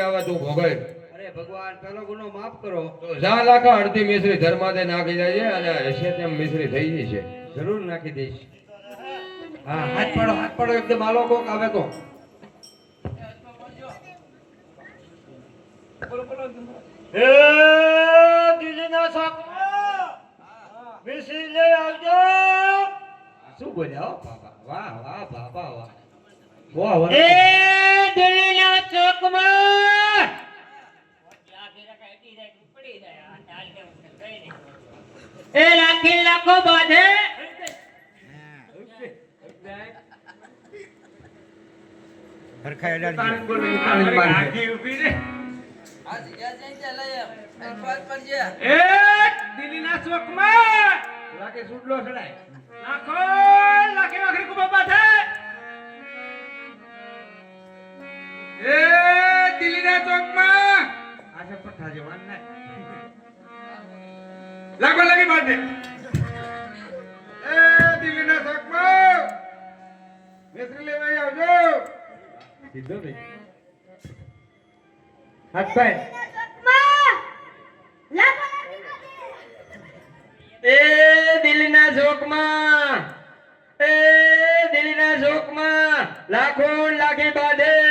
આવે તું ભોગય. અરે ભગવાન પેલો ગુનો માફ કરો. તો જા લાખા અડધી મિશ્રી ધર્માદે નાખી જાય અને હશે તેમ મિશ્રી થઈ જશે. જરૂર નાખી દઈશ. હા હાથ પાડો એકદમ આલો કોક આવે તો. એ દિલના સાકમાં મિશ્રી લઈ આવજો. શું બોલ્યા હો બાબા? વાહ વાહ બાબા વાહ. વાહ વાહ. એ દિલના ચોકમાં એ રાખી લાખો બાંધે. એ દિલના ચોકમાં લાગે સુડલો ચડાય. લાખો લાખે વાખરી કુબા બાંધે. એ દિલ્હીના ચોકમાં આશે પઠા જવાન ના લાગવા લાગી બાંધે. એ દિલ્હીના ચોકમાં મિશ્રી લેવા આવજો. સીધો નહીં હાથ પાય. એ દિલના ઝોકમાં એ દિલના ઝોકમાં લાખો લાખી બાંધે.